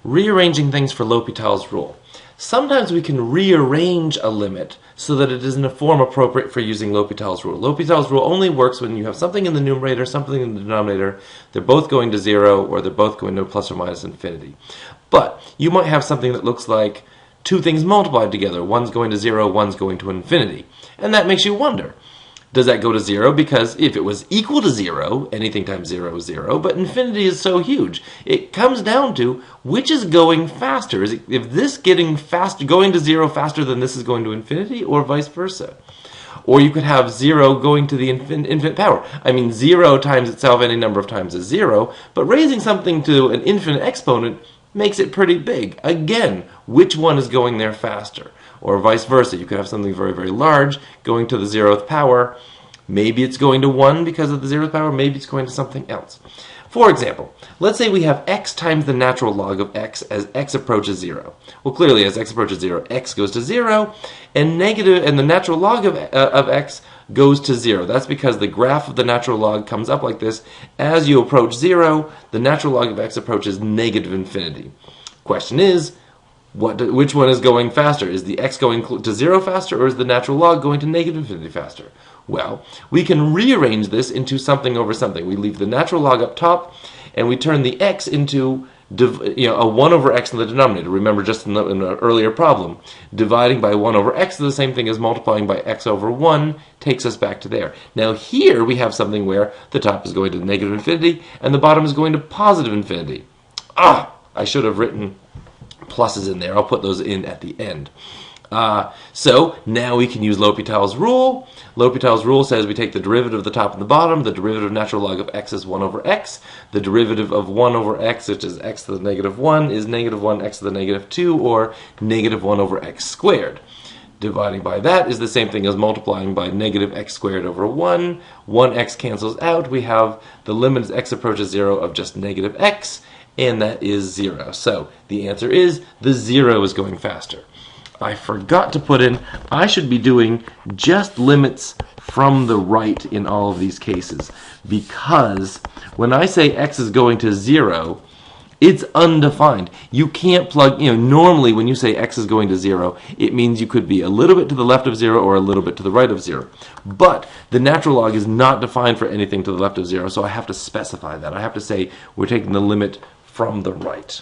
Rearranging things for L'Hopital's rule. Sometimes we can rearrange a limit so that it is in a form appropriate for using L'Hopital's rule. L'Hopital's rule only works when you have something in the numerator, something in the denominator, they're both going to 0, or they're both going to plus or minus infinity. But you might have something that looks like two things multiplied together. One's going to 0, one's going to infinity. And that makes you wonder, does that go to 0? Because if it was equal to 0, anything times 0 is 0, but infinity is so huge. It comes down to which is going faster. If this going to 0 faster than this is going to infinity, or vice versa? Or you could have 0 going to the infinite power. I mean, 0 times itself any number of times is 0, but raising something to an infinite exponent makes it pretty big. Again, which one is going there faster? Or vice versa, you could have something very, very large going to the 0th power. Maybe it's going to 1 because of the 0th power, maybe it's going to something else. For example, let's say we have x times the natural log of x as x approaches 0. Well, clearly, as x approaches 0, x goes to 0, and the natural log of x goes to 0. That's because the graph of the natural log comes up like this. As you approach 0, the natural log of x approaches negative infinity. Question is, which one is going faster? Is the x going to 0 faster, or is the natural log going to negative infinity faster? Well, we can rearrange this into something over something. We leave the natural log up top, and we turn the x into a 1 over x in the denominator. Remember, just in the earlier problem, dividing by 1 over x is the same thing as multiplying by x over 1, takes us back to there. Now here we have something where the top is going to negative infinity, and the bottom is going to positive infinity. I should have written pluses in there. I'll put those in at the end. So now we can use L'Hopital's rule. L'Hopital's rule says we take the derivative of the top and the bottom. The derivative of natural log of x is 1 over x. The derivative of 1 over x, which is x to the negative 1, is negative 1 x to the negative 2, or negative 1 over x squared. Dividing by that is the same thing as multiplying by negative x squared over 1. 1x cancels out. We have the limit as x approaches 0 of just negative x, and that is 0. So the answer is the 0 is going faster. I forgot to put in, I should be doing just limits from the right in all of these cases, because when I say x is going to 0, it's undefined. You can't plug, normally when you say x is going to 0, it means you could be a little bit to the left of 0 or a little bit to the right of 0. But the natural log is not defined for anything to the left of 0, so I have to specify that. I have to say we're taking the limit from the right.